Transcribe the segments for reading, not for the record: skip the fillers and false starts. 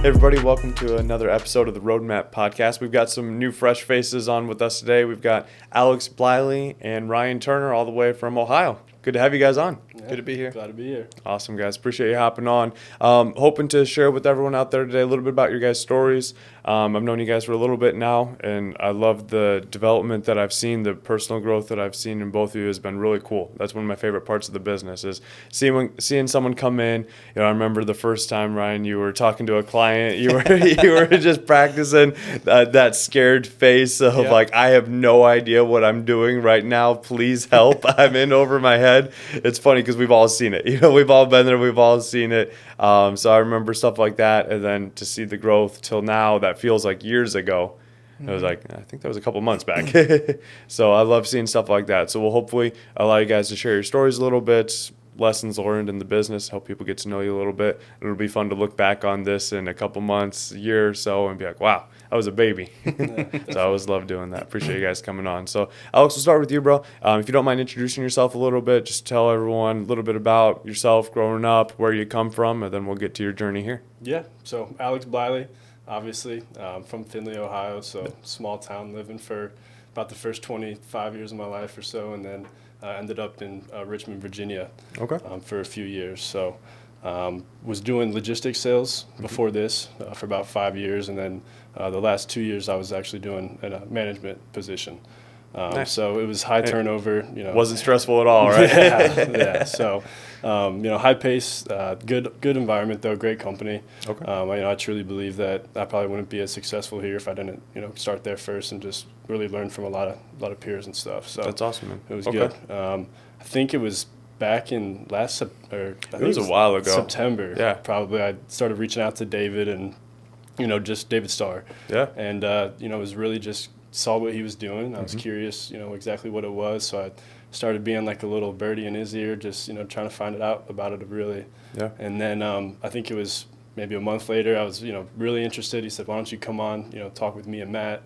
Everybody, welcome to another episode of the RoadMap podcast. We've got some new fresh faces on with us today. We've got Alex Bliley and Ryan Turner all the way from Ohio. Good to have you guys on. Yeah, Good to be here. Glad to be here. Awesome, guys. Appreciate you hopping on. Hoping to share with everyone out there today a little bit about your guys' stories. I've known you guys for a little bit now, and I love the development that I've seen, the personal growth that I've seen in both of you has been really cool. That's one of my favorite parts of the business is seeing someone come in. You know, I remember the first time, Ryan, you were talking to a client. You were just practicing that scared face of like, I have no idea what I'm doing right now. Please help. I'm in over my head. It's funny because we've all seen it. You know, we've all been there. We've all seen it. So I remember stuff like that. And then to see the growth till now, that feels like years ago. It was like, I think that was a couple months back. So I love seeing stuff like that. So we'll hopefully allow you guys to share your stories a little bit, lessons learned in the business, help people get to know you a little bit. It'll be fun to look back on this in a couple months, a year or so, and be like, wow, I was a baby. So I always love doing that. Appreciate you guys coming on. So Alex, we'll start with you, bro. If you don't mind introducing yourself a little bit, just tell everyone a little bit about yourself growing up, where you come from, and then we'll get to your journey here. Yeah, so Alex Bliley, obviously, from Findlay, Ohio, so small town, living for about the first 25 years of my life or so, and then ended up in Richmond, Virginia for a few years. So was doing logistics sales before this for about 5 years, and then the last 2 years I was actually doing a management position. Nice. So it was high turnover. You know, wasn't stressful at all, right? yeah. So high pace, good environment though, great company. Okay. I truly believe that I probably wouldn't be as successful here if I didn't start there first and just really learn from a lot of peers and stuff. So that's awesome, man. It was good. I think it was back in it was a while ago. September. Yeah. Probably. I started reaching out to David and just David Starr. Yeah. And it was really just saw what he was doing. I was curious, exactly what it was. So I started being like a little birdie in his ear, just, trying to find out about it really. Yeah. And then I think it was maybe a month later, I was, really interested. He said, why don't you come on, talk with me and Matt.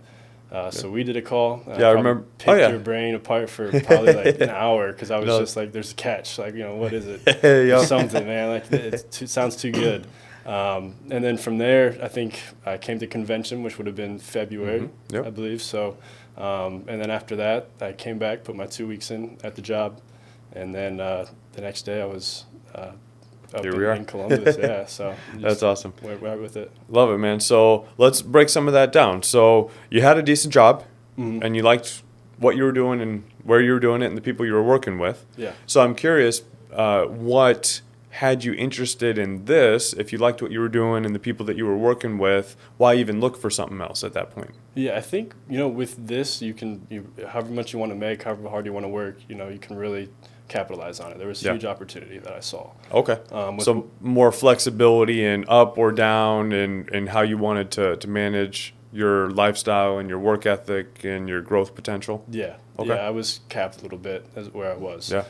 So we did a call. I remember. Picked your brain apart for probably like an hour because I was just like, there's a catch. Like, what is it? There's something, man. Like, it sounds too good. And then from there, I think I came to convention, which would have been February, I believe. So, and then after that, I came back, put my 2 weeks in at the job, and then the next day I was up in Columbus. Yeah, so that's awesome. Went right with it. Love it, man. So let's break some of that down. So you had a decent job, and you liked what you were doing and where you were doing it and the people you were working with. Yeah. So I'm curious, what had you interested in this? If you liked what you were doing and the people that you were working with, why even look for something else at that point? Yeah, I think, with this, however much you want to make, however hard you want to work, you can really capitalize on it. There was huge opportunity that I saw. Okay. So more flexibility in up or down and how you wanted to manage your lifestyle and your work ethic and your growth potential? Yeah. Okay. Yeah, I was capped a little bit as where I was. Yeah.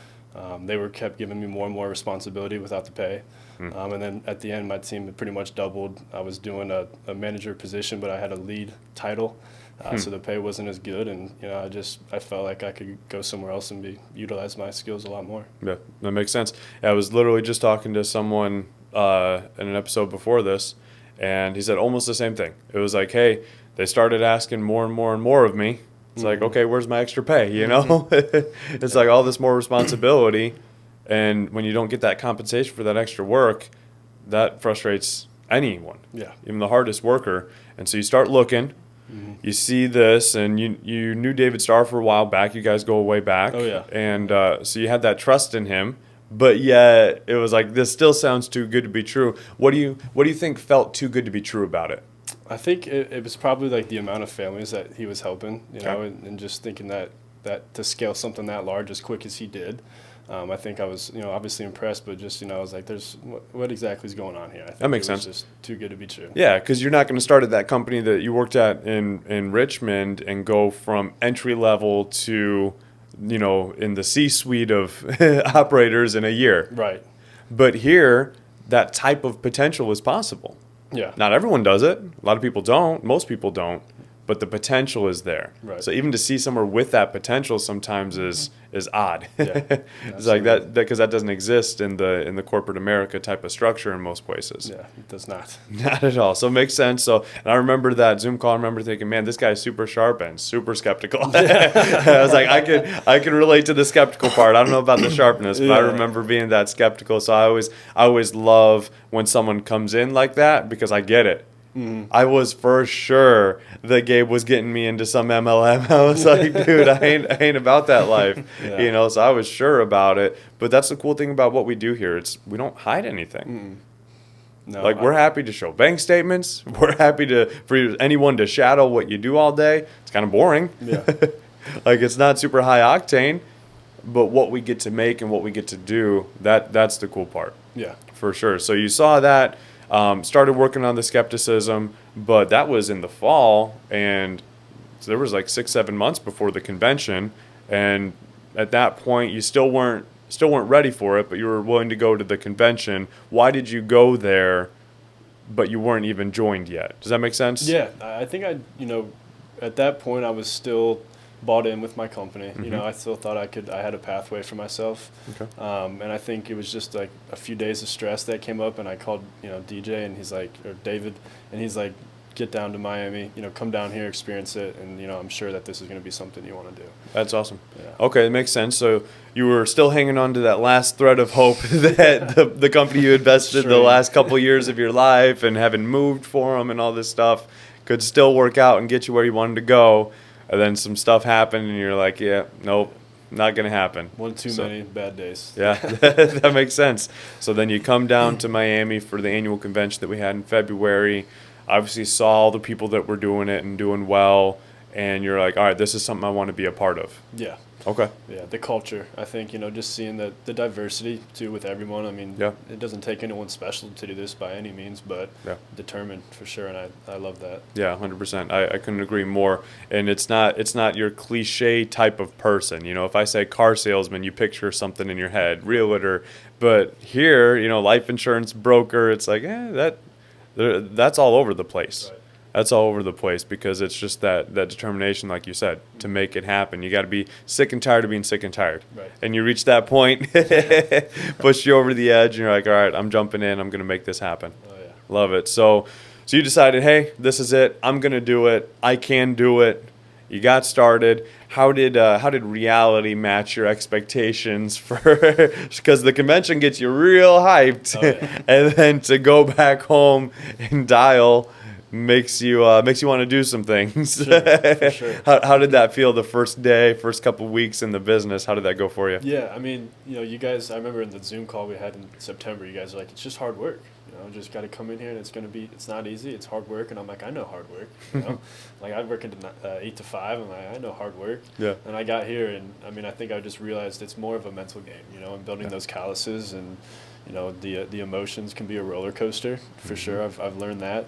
They kept giving me more and more responsibility without the pay. And then at the end, my team had pretty much doubled. I was doing a manager position, but I had a lead title. So the pay wasn't as good. And, I felt like I could go somewhere else and utilize my skills a lot more. Yeah, that makes sense. I was literally just talking to someone in an episode before this, and he said almost the same thing. It was like, hey, they started asking more and more and more of me. It's like, okay, where's my extra pay, It's like all this more responsibility, and when you don't get that compensation for that extra work, that frustrates anyone, even the hardest worker. And so you start looking, you see this, and you knew David Starr for a while back. You guys go way back. Oh, yeah. And so you had that trust in him, but yet it was like, this still sounds too good to be true. What do you think felt too good to be true about it? I think it was probably like the amount of families that he was helping, and just thinking that to scale something that large as quick as he did, I think I was, obviously impressed, but just, I was like, there's what exactly is going on here? I think that makes sense. It was just too good to be true. Yeah, because you're not going to start at that company that you worked at in Richmond and go from entry level to, in the C-suite of operators in a year. Right. But here, that type of potential is possible. Yeah. Not everyone does it. A lot of people don't. Most people don't. but the potential is there. Right. So even to see somewhere with that potential sometimes is odd. Yeah, It's like that because that doesn't exist in the corporate America type of structure in most places. Yeah, it does not. Not at all. So it makes sense. So, and I remember that Zoom call. I remember thinking, man, this guy's super sharp and super skeptical. I was like, I can relate to the skeptical part. I don't know about the sharpness, but I remember being that skeptical. So I always love when someone comes in like that because I get it. I was for sure that Gabe was getting me into some MLM. I was like, dude, I ain't about that life, you know. So I was sure about it. But that's the cool thing about what we do here. We don't hide anything. No, Like we're happy to show bank statements. We're happy for anyone to shadow what you do all day. It's kind of boring. Yeah. Like it's not super high octane, but what we get to make and what we get to do, that's the cool part. Yeah. For sure. So you saw that. Started working on the skepticism, but that was in the fall, and so there was like 6-7 months before the convention, and at that point you still weren't ready for it, but you were willing to go to the convention. Why did you go there, but you weren't even joined yet? Does that make sense? Yeah, I think at that point I was still bought in with my company. You know, I still thought I had a pathway for myself. Okay. And I think it was just like a few days of stress that came up, and I called, DJ, and he's like, or David, and he's like, get down to Miami, come down here, experience it, and, I'm sure that this is going to be something you want to do. That's awesome. Yeah. Okay, it makes sense. So you were still hanging on to that last thread of hope that the company you invested the last couple years of your life and having moved for them and all this stuff could still work out and get you where you wanted to go. And then some stuff happened, and you're like, yeah, nope, not going to happen. One too many bad days. Yeah, that makes sense. So then you come down to Miami for the annual convention that we had in February. Obviously saw all the people that were doing it and doing well, and you're like, all right, this is something I want to be a part of. Yeah. Okay. Yeah, the culture. I think, just seeing the diversity, too, with everyone. I mean, It doesn't take anyone special to do this by any means, but determined for sure, and I love that. Yeah, 100%. I couldn't agree more. And it's not your cliche type of person. If I say car salesman, you picture something in your head, realtor. But here, life insurance broker, it's like, that's all over the place. Right. That's all over the place because it's just that determination, like you said, to make it happen. You got to be sick and tired of being sick and tired. Right. And you reach that point, push you over the edge, and you're like, all right, I'm jumping in. I'm going to make this happen. Oh, yeah. Love it. So you decided, hey, this is it. I'm going to do it. I can do it. You got started. How did reality match your expectations because the convention gets you real hyped, and then to go back home and dial makes you want to do some things. Sure, for sure. How did that feel the first day, first couple of weeks in the business? How did that go for you? Yeah, I mean, you guys, I remember in the Zoom call we had in September, you guys were like, it's just hard work. Just got to come in here, and it's not easy. It's hard work, and I'm like, I know hard work. Like I work 8 to 5, and I know hard work. Yeah. And I got here, and I mean, I think I just realized it's more of a mental game, and building those calluses, and the emotions can be a roller coaster for sure. I've learned that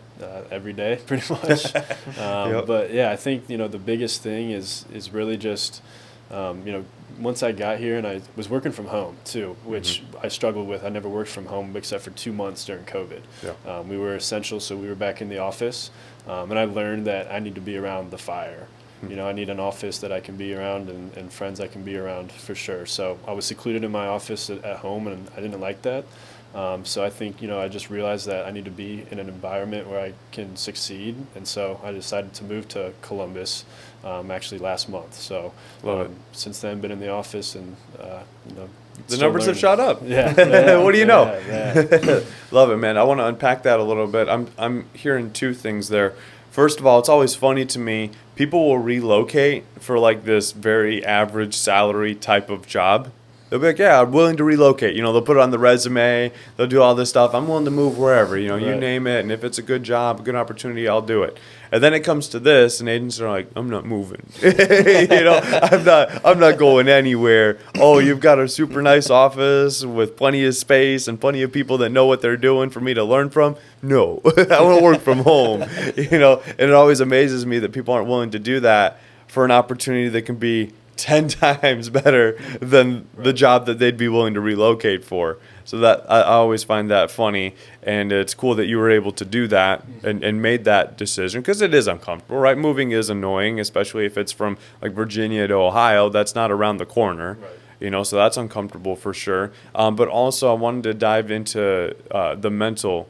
every day, pretty much. But yeah, I think the biggest thing is really just once I got here, and I was working from home too, which I struggled with. I never worked from home except for 2 months during COVID. Yeah. We were essential, so we were back in the office, and I learned that I need to be around the fire. I need an office that I can be around and friends I can be around for sure. So I was secluded in my office at home, and I didn't like that. So I think, I just realized that I need to be in an environment where I can succeed. And so I decided to move to Columbus actually last month. So since then, been in the office, and, the numbers have shot up. Yeah. What do you know? Yeah. Love it, man. I want to unpack that a little bit. I'm hearing two things there. First of all, it's always funny to me. People will relocate for like this very average salary type of job. They'll be like, yeah, I'm willing to relocate. They'll put it on the resume. They'll do all this stuff. I'm willing to move wherever, you name it. And if it's a good job, a good opportunity, I'll do it. And then it comes to this, and agents are like, I'm not moving. I'm not going anywhere. Oh, you've got a super nice office with plenty of space and plenty of people that know what they're doing for me to learn from. No, I want to work from home. And it always amazes me that people aren't willing to do that for an opportunity that can be 10 times better than the job that they'd be willing to relocate for. So that I always find that funny, and it's cool that you were able to do that and made that decision, because it is uncomfortable, right? Moving is annoying, especially if it's from like Virginia to Ohio. That's not around the corner. Right. So that's uncomfortable for sure. But also, I wanted to dive into the mental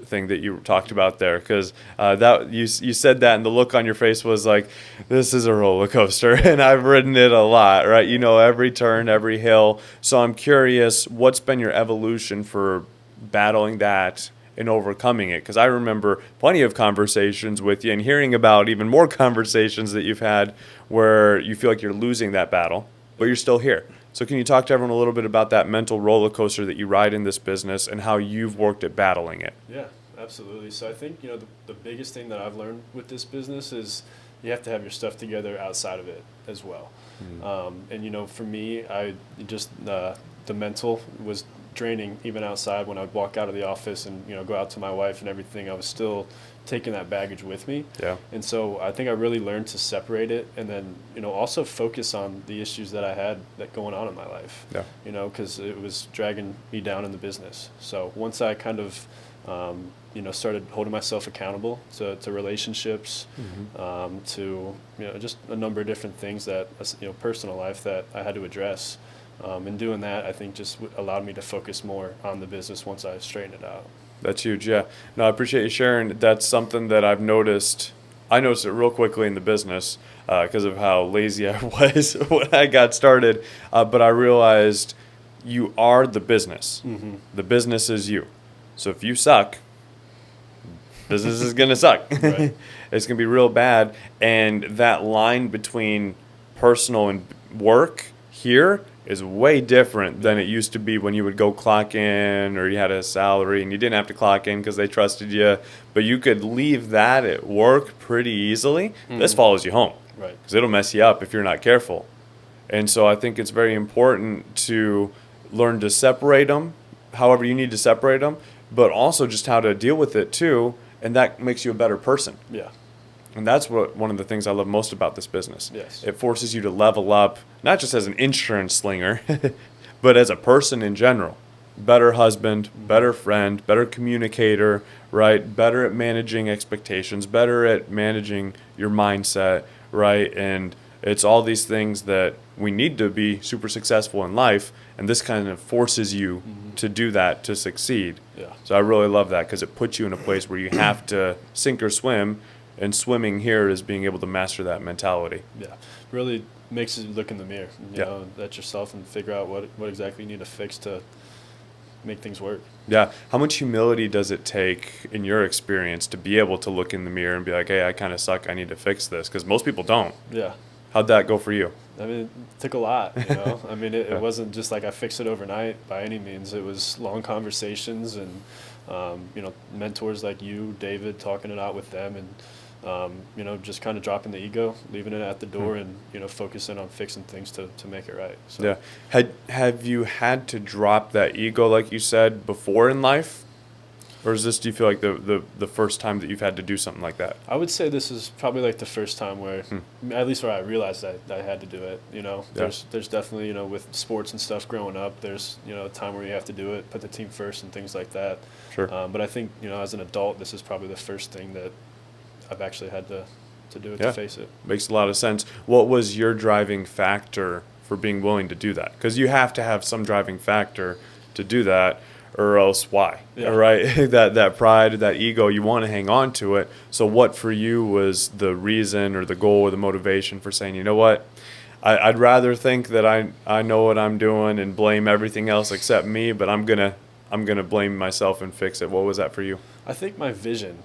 thing that you talked about there, because that you said that, and the look on your face was like, this is a roller coaster, and I've ridden it a lot, right? Every turn, every hill. So I'm curious, what's been your evolution for battling that and overcoming it? Because I remember plenty of conversations with you and hearing about even more conversations that you've had where you feel like you're losing that battle, but you're still here. So can you talk to everyone a little bit about that mental roller coaster that you ride in this business and how you've worked at battling it? Yeah, absolutely. So I think, the biggest thing that I've learned with this business is you have to have your stuff together outside of it as well. And for me, I just the mental was draining even outside. When I would walk out of the office and go out to my wife and everything, I was still taking that baggage with me. Yeah. And so I think I really learned to separate it, and then also focus on the issues that I had that going on in my life. Yeah. Because it was dragging me down in the business. So once I kind of started holding myself accountable to relationships, to just a number of different things that personal life that I had to address. And doing that, I think, just allowed me to focus more on the business once I straightened it out. That's huge, yeah. No, I appreciate you sharing. That's something that I've noticed. I noticed it real quickly in the business because of how lazy I was when I got started. But I realized you are the business. Mm-hmm. The business is you. So if you suck, business is going to suck. Right. It's going to be real bad. And that line between personal and work here is way different than it used to be when you would go clock in, or you had a salary and you didn't have to clock in because they trusted you, but you could leave that at work pretty easily. This follows you home, Right. because it'll mess you up if you're not careful. And so I think it's very important to learn to separate them, however you need to separate them, but also just how to deal with it too, and that makes you a better person. Yeah. And that's one of the things I love most about this business. Yes. It forces you to level up, not just as an insurance slinger, but as a person in general. Better husband, better friend, better communicator, right? Better at managing expectations, better at managing your mindset, right? And it's all these things that we need to be super successful in life, and this kind of forces you to do that to succeed. Yeah. So I really love that, because it puts you in a place where you have to sink or swim. And swimming here is being able to master that mentality. Yeah, really makes you look in the mirror, Yeah. at yourself, and figure out what exactly you need to fix to make things work. Yeah. How much humility does it take, in your experience, to be able to look in the mirror and be like, hey, I kind of suck, I need to fix this? Because most people don't. Yeah. How'd that go for you? I mean, it took a lot, I mean, it wasn't just like I fixed it overnight by any means. It was long conversations and, mentors like you, David, talking it out with them, and, just kind of dropping the ego, leaving it at the door, and, focusing on fixing things to make it right. So. Yeah. Have you had to drop that ego, like you said, before in life? Or do you feel like the first time that you've had to do something like that? I would say this is probably like the first time where, at least where I realized that I had to do it. There's definitely, with sports and stuff growing up, there's, a time where you have to do it, put the team first and things like that. Sure. But I think, as an adult, this is probably the first thing that I've actually had to do it, Yeah. to face it. Makes a lot of sense. What was your driving factor for being willing to do that? Because you have to have some driving factor to do that, or else why? Yeah. Right? that pride, that ego, you want to hang on to it. So what for you was the reason or the goal or the motivation for saying, you know what, I'd rather think that I know what I'm doing and blame everything else except me, but I'm gonna blame myself and fix it. What was that for you? I think my vision,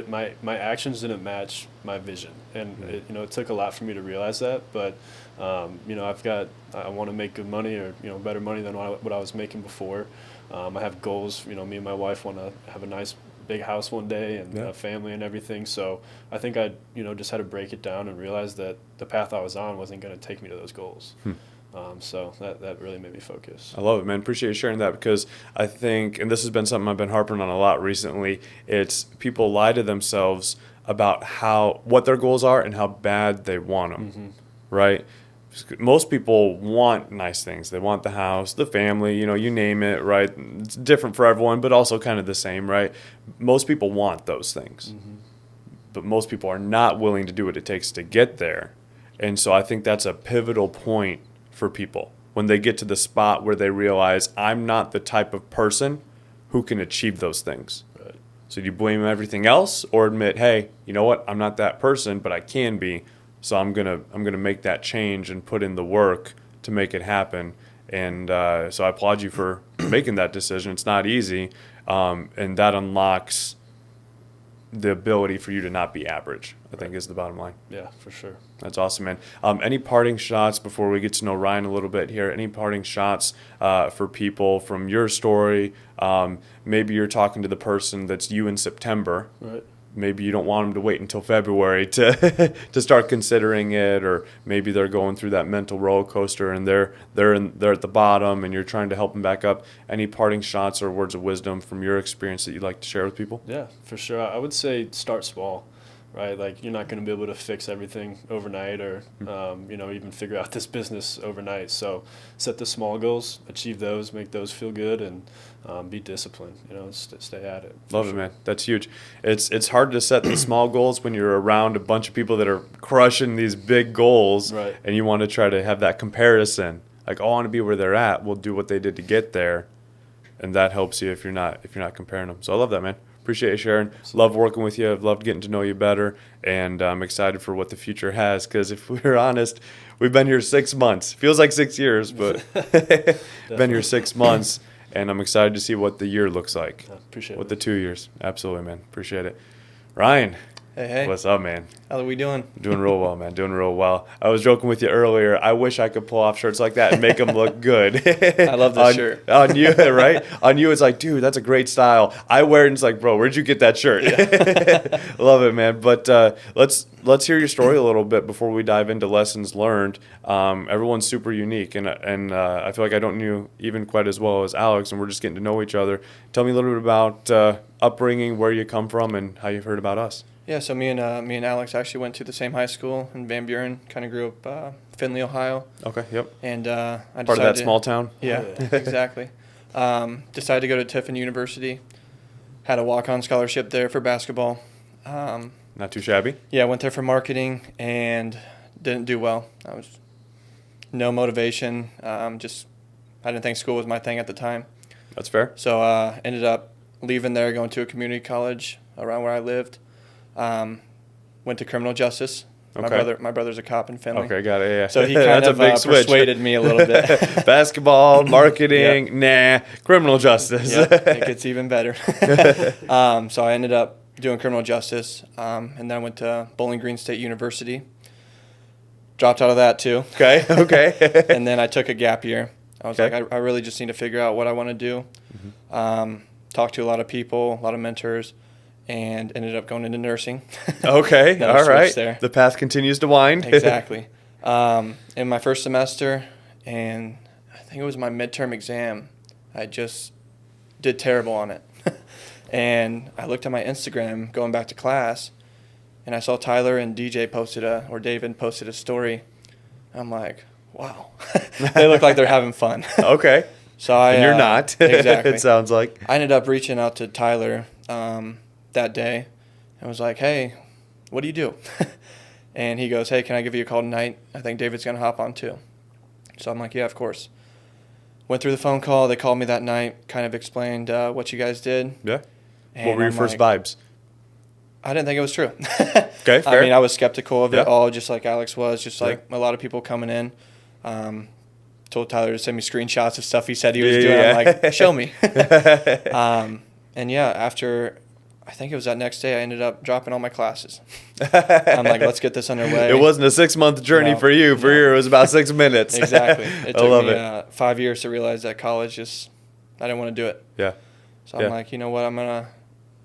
my actions didn't match my vision, and it took a lot for me to realize that. But I want to make good money, or better money than what I was making before. I have goals. Me and my wife want to have a nice big house one day, and a family and everything. So I think I just had to break it down and realize that the path I was on wasn't going to take me to those goals. So that really made me focus. I love it, man. Appreciate you sharing that, because I think, and this has been something I've been harping on a lot recently, it's people lie to themselves about what their goals are and how bad they want them, right? most people want nice things. They want the house, the family, you name it, right? It's different for everyone, but also kind of the same, right? Most people want those things, but most people are not willing to do what it takes to get there. And so I think that's a pivotal point for people when they get to the spot where they realize I'm not the type of person who can achieve those things. Right. So do you blame everything else or admit, hey, you know what? I'm not that person, but I can be. So I'm gonna make that change and put in the work to make it happen. And so I applaud you for making that decision. It's not easy, and that unlocks the ability for you to not be average, I think is the bottom line. Yeah, for sure. That's awesome, man. Any parting shots before we get to know Ryan a little bit here? Any parting shots for people from your story? Maybe you're talking to the person that's you in September. Right. Maybe you don't want them to wait until February to to start considering it, or maybe they're going through that mental roller coaster and they're at the bottom and you're trying to help them back up. Any parting shots or words of wisdom from your experience that you'd like to share with people? Yeah, for sure. I would say start small, right? Like you're not going to be able to fix everything overnight or, even figure out this business overnight. So set the small goals, achieve those, make those feel good, and be disciplined, stay at it. Love it, man. That's huge. It's hard to set the small goals when you're around a bunch of people that are crushing these big goals, right, and you want to try to have that comparison. Like, oh, I want to be where they're at. We'll do what they did to get there, and that helps you if you're not comparing them. So I love that, man. Appreciate you sharing. Love working with you. I've loved getting to know you better, and I'm excited for what the future has. Because if we're honest, we've been here 6 months. Feels like 6 years, but been here 6 months. And I'm excited to see what the year looks like. Appreciate what it. the 2 years. Absolutely, man. Appreciate it. Ryan. Hey. What's up, man? How are we doing? Doing real well, man. Doing real well. I was joking with you earlier. I wish I could pull off shirts like that and make them look good. I love this shirt. On you, right? On you, it's like, dude, that's a great style. I wear it and it's like, bro, where'd you get that shirt? Yeah. Love it, man. But let's hear your story a little bit before we dive into lessons learned. Everyone's super unique, and I feel like I don't know even quite as well as Alex, and we're just getting to know each other. Tell me a little bit about upbringing, where you come from, and how you've heard about us. Yeah, so me and Alex actually went to the same high school in Van Buren. Kind of grew up Findlay, Ohio. Okay, yep. And I part of that small town. Yeah, exactly. Decided to go to Tiffin University. Had a walk-on scholarship there for basketball. Not too shabby. Yeah, went there for marketing and didn't do well. I was no motivation. I didn't think school was my thing at the time. That's fair. So ended up leaving there, going to a community college around where I lived. Went to criminal justice. Okay. My brother's a cop in Findlay. Okay, got it. Yeah. So he kind of persuaded me a little bit. Basketball, marketing, nah, criminal justice. Yep, it gets even better. So I ended up doing criminal justice, and then I went to Bowling Green State University. Dropped out of that too. Okay. And then I took a gap year. I was like, I really just need to figure out what I want to do. Talked to a lot of people, a lot of mentors, and ended up going into nursing. Okay, all right. There. The path continues to wind. Exactly. In my first semester, and I think it was my midterm exam, I just did terrible on it. And I looked at my Instagram going back to class, and I saw Tyler and David posted a story. I'm like, wow. They look like they're having fun. Okay. So and you're not. Exactly. It sounds like. I ended up reaching out to Tyler that day and was like, hey, what do you do? And he goes, hey, can I give you a call tonight? I think David's going to hop on too. So I'm like, yeah, of course. Went through the phone call. They called me that night, kind of explained what you guys did. Yeah. And what were your first vibes? I didn't think it was true. Okay, fair. I mean, I was skeptical of it Yeah. all, just like Alex was, just like a lot of people coming in. Told Tyler to send me screenshots of stuff he said he was doing. Yeah. I'm like, show me. And yeah, after, I think it was that next day, I ended up dropping all my classes. I'm like, let's get this underway. It wasn't a 6-month journey No, for you. For you, it was about 6 minutes. Exactly. It I took love me it. 5 years to realize that college I didn't want to do it. Yeah. So I'm like, you know what,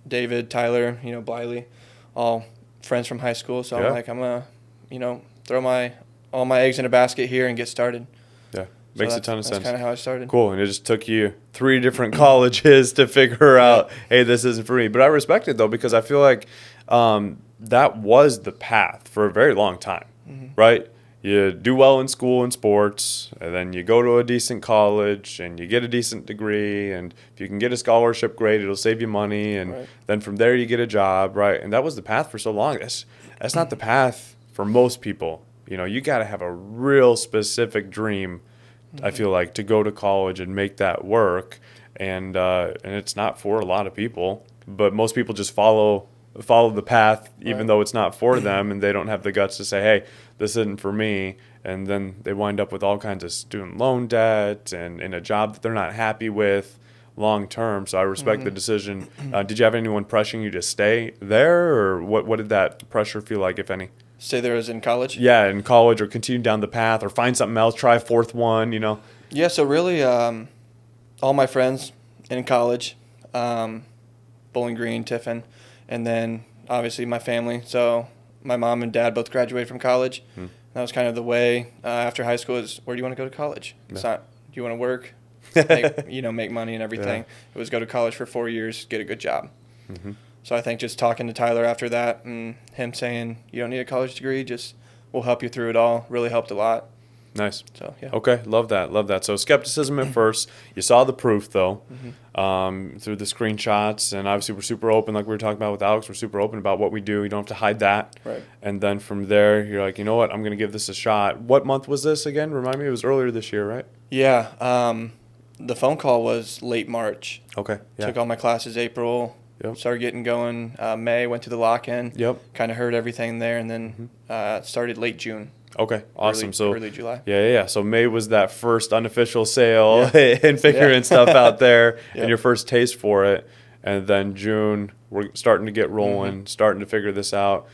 David, Tyler, Bliley, all friends from high school. So I'm like, I'm going to, throw all my eggs in a basket here and get started. Yeah. Makes a ton of sense. That's kind of how I started. Cool. And it just took you 3 different colleges to figure out, hey, this isn't for me. But I respect it, though, because I feel like that was the path for a very long time, right? you do well in school and sports, and then you go to a decent college and you get a decent degree, and if you can get a scholarship, great, it'll save you money, and Right. then from there you get a job, right? And that was the path for so long. That's not the path for most people. You know, you got to have a real specific dream, I feel like, to go to college and make that work, and it's not for a lot of people, but most people just follow the path even Right. though it's not for them, and they don't have the guts to say, hey, this isn't for me, and then they wind up with all kinds of student loan debt and in a job that they're not happy with long term. So I respect the decision. Did you have anyone pressuring you to stay there, or what did that pressure feel like, if any? Stay there as in college? Yeah, in college, or continue down the path, or find something else, try a fourth one, you know? Yeah, so really, all my friends in college, Bowling Green, Tiffin, and then obviously my family. So my mom and dad both graduated from college. That was kind of the way after high school is, where do you want to go to college? It's not, do you want to work, make money and everything. It was go to college for 4 years, get a good job. So I think just talking to Tyler after that and him saying, you don't need a college degree, just we'll help you through it all, really helped a lot. Nice. So, yeah. Okay, love that. So skepticism at first. You saw the proof, though, through the screenshots, and obviously we're super open, like we were talking about with Alex. We're super open about what we do. You don't have to hide that. Right. And then from there, you're like, you know what? I'm going to give this a shot. What month was this again? Remind me. It was earlier this year, right? Yeah. The phone call was late March. Okay. Yeah. Took all my classes April. Yep. Started getting going May. Went to the lock-in. Yep. Kind of heard everything there, and then started late June. Okay. Awesome. Early July. Yeah. So May was that first unofficial sale and figuring stuff out there, and your first taste for it. And then June, we're starting to get rolling, starting to figure this out.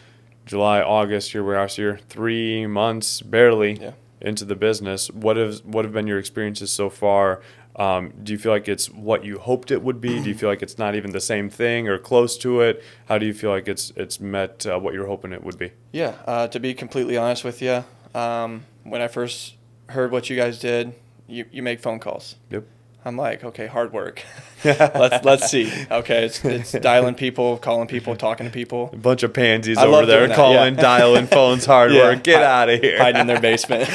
July, August, here we are. So you're 3 months barely into the business. What have been your experiences so far? Do you feel like it's what you hoped it would be? Do you feel like it's not even the same thing or close to it? How do you feel like it's met what you're hoping it would be? Yeah, to be completely honest with you, when I first heard what you guys did, you make phone calls. Yep. I'm like, okay, hard work. let's see. Okay, it's dialing people, calling people, talking to people. A bunch of pansies I over love there doing that, calling, dialing phones, hard work. Get out of here. Hiding in their basement.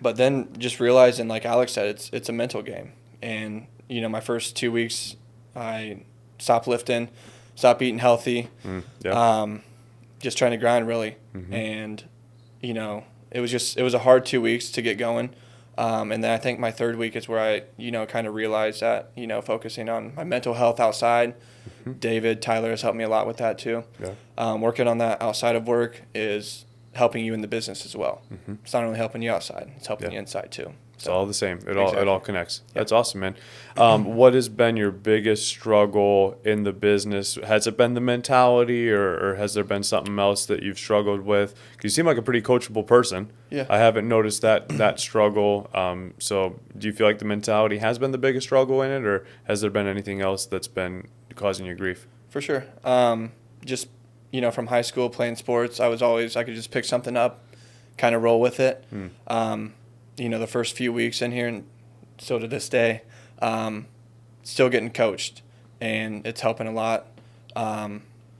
But then just realizing, like Alex said, it's a mental game. And, my first 2 weeks, I stopped lifting, stopped eating healthy, just trying to grind, really. And, it was a hard 2 weeks to get going. And then I think my third week is where I, kind of realized that, focusing on my mental health outside. David, Tyler has helped me a lot with that too. Yeah. Working on that outside of work is helping you in the business as well. It's not only helping you outside, it's helping you inside too. It's all the same. It all connects. Yep. That's awesome, man. What has been your biggest struggle in the business? Has it been the mentality, or has there been something else that you've struggled with? Because you seem like a pretty coachable person. Yeah. I haven't noticed that struggle. So do you feel like the mentality has been the biggest struggle in it, or has there been anything else that's been causing you grief? For sure. Just, from high school playing sports, I could just pick something up, kind of roll with it. The first few weeks in here, and still to this day, still getting coached, and it's helping a lot.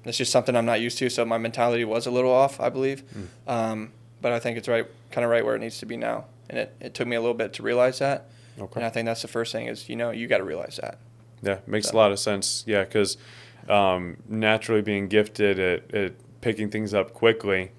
It's just something I'm not used to, so my mentality was a little off, I believe. But I think it's right where it needs to be now, and it took me a little bit to realize that. Okay. And I think that's the first thing is, you got to realize that. Yeah, makes a lot of sense. Yeah, because naturally being gifted at picking things up quickly,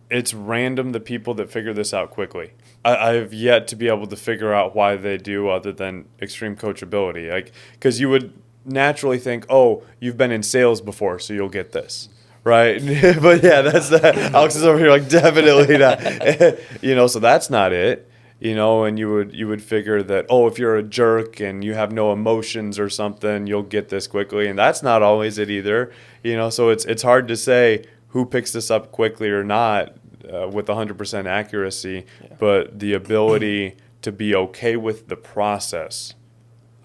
it's random the people that figure this out quickly. I've yet to be able to figure out why they do, other than extreme coachability. Like, because you would naturally think, oh, you've been in sales before, so you'll get this, right? But yeah, that's that. Alex is over here like, definitely not. So that's not it. And you would figure that, oh, if you're a jerk and you have no emotions or something, you'll get this quickly, and that's not always it either. So it's hard to say who picks this up quickly or not with 100% accuracy, but the ability to be okay with the process,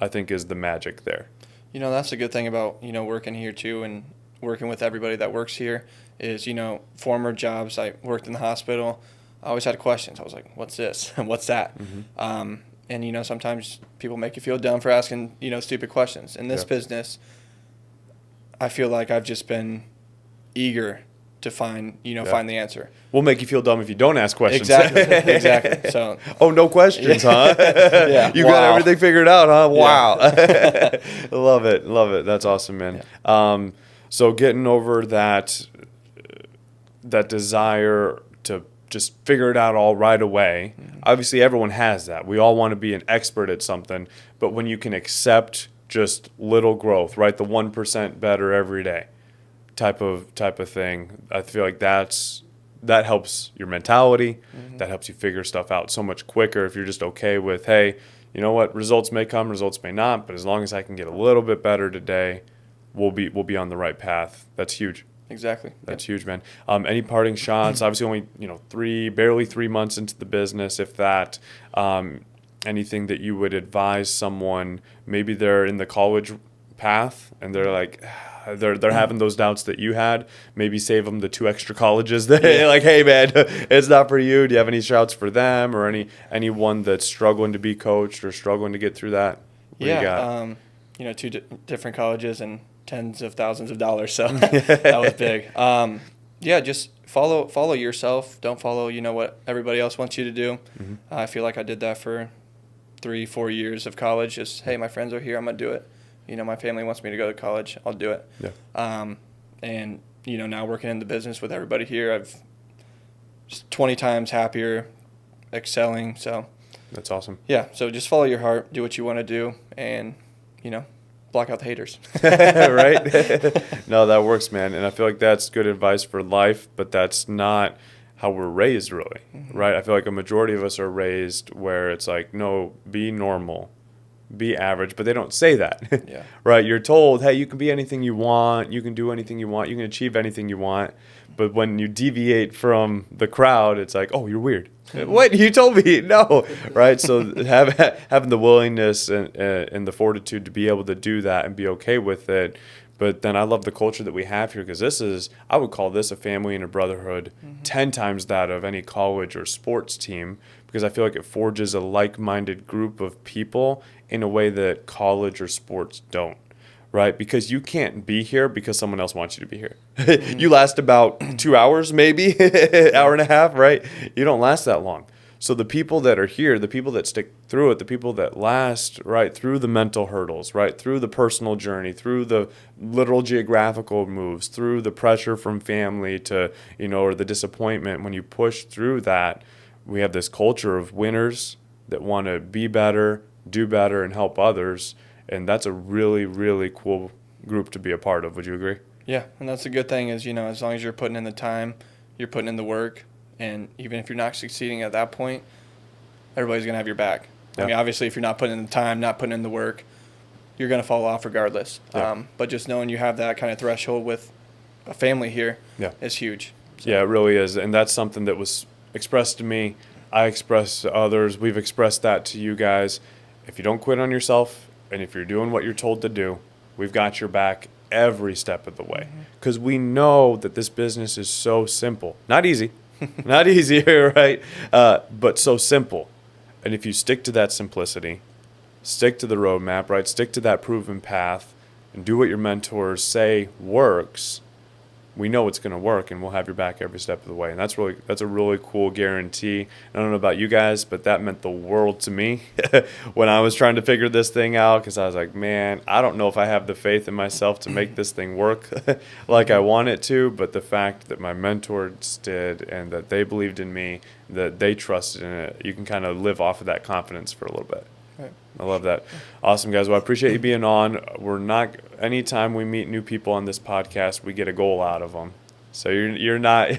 I think, is the magic there. That's a good thing about, working here too, and working with everybody that works here is, former jobs. I worked in the hospital. I always had questions. I was like, what's this? What's that? And, sometimes people make you feel dumb for asking, stupid questions. In this business, I feel like I've just been eager to find the answer. We'll make you feel dumb if you don't ask questions. Exactly. So, oh, no questions, huh? Yeah. You got everything figured out, huh? Wow. Love it. That's awesome, man. Yeah. So getting over that desire to just figure it out all right away. Mm-hmm. Obviously, everyone has that. We all want to be an expert at something, but when you can accept just little growth, right? The 1% better every day type of thing. I feel like that helps your mentality. Mm-hmm. That helps you figure stuff out so much quicker if you're just okay with, hey, you know what? Results may come, results may not, but as long as I can get a little bit better today, we'll be on the right path. That's huge. Exactly. That's huge, man. Any parting shots? Obviously, only barely 3 months into the business, if that. Anything that you would advise someone? Maybe they're in the college path and they're like, they're having those doubts that you had. Maybe save them the 2 extra colleges. Like, hey, man, it's not for you. Do you have any shouts for them or anyone that's struggling to be coached or struggling to get through that? What do you got? 2 different colleges and tens of thousands of dollars, so that was big. Just follow yourself. Don't follow what everybody else wants you to do. Mm-hmm. I feel like I did that for 3-4 years of college. Just, hey, my friends are here, I'm gonna do it. My family wants me to go to college, I'll do it. Yeah. And now working in the business with everybody here, I've just 20 times happier, excelling. So that's awesome. Yeah, so just follow your heart, do what you want to do, and block out the haters. Right? No, that works, man. And I feel like that's good advice for life, but that's not how we're raised, really. Mm-hmm. Right? I feel like a majority of us are raised where it's like, no, be normal, be average, but they don't say that. Yeah. Right? You're told, hey, you can be anything you want, you can do anything you want, you can achieve anything you want. But when you deviate from the crowd, it's like, oh, you're weird. What? You told me no, right? So having the willingness and the fortitude to be able to do that and be okay with it. But then I love the culture that we have here because I would call this a family and a brotherhood, mm-hmm. 10 times that of any college or sports team, because I feel like it forges a like-minded group of people in a way that college or sports don't. Right? Because you can't be here because someone else wants you to be here. Mm-hmm. You last about 2 hours, maybe, hour and a half, right? You don't last that long. So the people that are here, the people that stick through it, the people that last, right, through the mental hurdles, right, through the personal journey, through the literal geographical moves, through the pressure from family to, or the disappointment, when you push through that, we have this culture of winners that want to be better, do better, and help others. And that's a really, really cool group to be a part of. Would you agree? Yeah, and that's a good thing is, as long as you're putting in the time, you're putting in the work, and even if you're not succeeding at that point, everybody's going to have your back. Yeah. I mean, obviously, if you're not putting in the time, not putting in the work, you're going to fall off regardless. Yeah. But just knowing you have that kind of threshold with a family here is huge. So. Yeah, it really is. And that's something that was expressed to me. I expressed to others. We've expressed that to you guys. If you don't quit on yourself, and if you're doing what you're told to do, we've got your back every step of the way. Because we know that this business is so simple. Not easy. Not easy, right? But so simple. And if you stick to that simplicity, stick to the roadmap, right? Stick to that proven path, and do what your mentors say works, we know it's going to work, and we'll have your back every step of the way. And that's a really cool guarantee. I don't know about you guys, but that meant the world to me when I was trying to figure this thing out, because I was like, man, I don't know if I have the faith in myself to make this thing work like I want it to, but the fact that my mentors did and that they believed in me, that they trusted in it, you can kind of live off of that confidence for a little bit. I love that. Awesome, guys. Well, I appreciate you being on. Anytime we meet new people on this podcast, we get a goal out of them. So you're not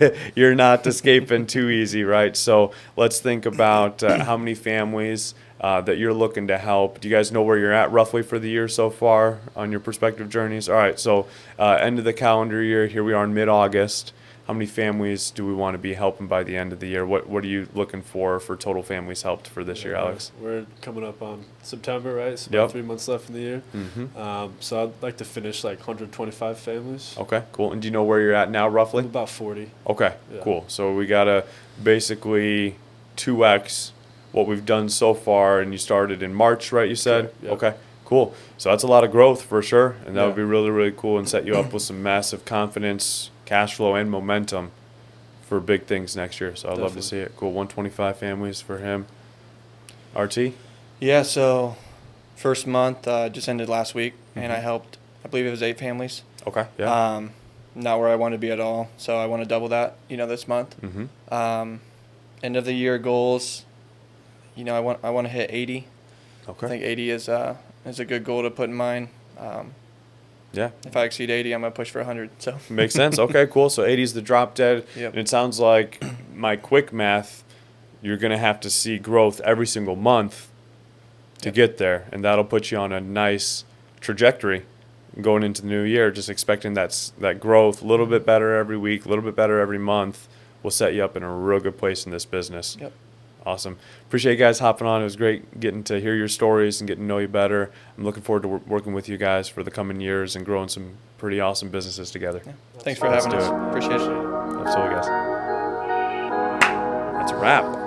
escaping too easy, right? So let's think about how many families that you're looking to help. Do you guys know where you're at roughly for the year so far on your prospective journeys? All right, so end of the calendar year, here we are in mid-August. How many families do we want to be helping by the end of the year? What are you looking for total families helped for this year, Alex? We're coming up on September, right? So about 3 months left in the year. Mm-hmm. So I'd like to finish like 125 families. Okay, cool. And do you know where you're at now roughly? About 40. Okay, cool. So we got to basically 2x what we've done so far, and you started in March, right, you said? Sure, yep. Okay, cool. So that's a lot of growth for sure, and that would be really, really cool and set you up with some massive confidence, cash flow and momentum for big things next year. So I'd love to Definitely. see it. Cool. 125 families for him. RT? Yeah, so first month just ended last week, and I helped, I believe it was 8 families. Okay. Yeah. Not where I want to be at all, so I want to double that, this month. End of the year goals, I want to hit 80. Okay. I think 80 is a good goal to put in mind. Yeah. If I exceed 80, I'm going to push for 100. So Makes sense. Okay, cool. So 80 is the drop dead. Yep. And it sounds like my quick math, you're going to have to see growth every single month to get there. And that'll put you on a nice trajectory going into the new year, just expecting that growth, a little bit better every week, a little bit better every month will set you up in a real good place in this business. Yep. Awesome. Appreciate you guys hopping on. It was great getting to hear your stories and getting to know you better. I'm looking forward to working with you guys for the coming years and growing some pretty awesome businesses together. Yeah. Thanks for Let's having do us. it. Appreciate it. Absolutely, guys. That's a wrap.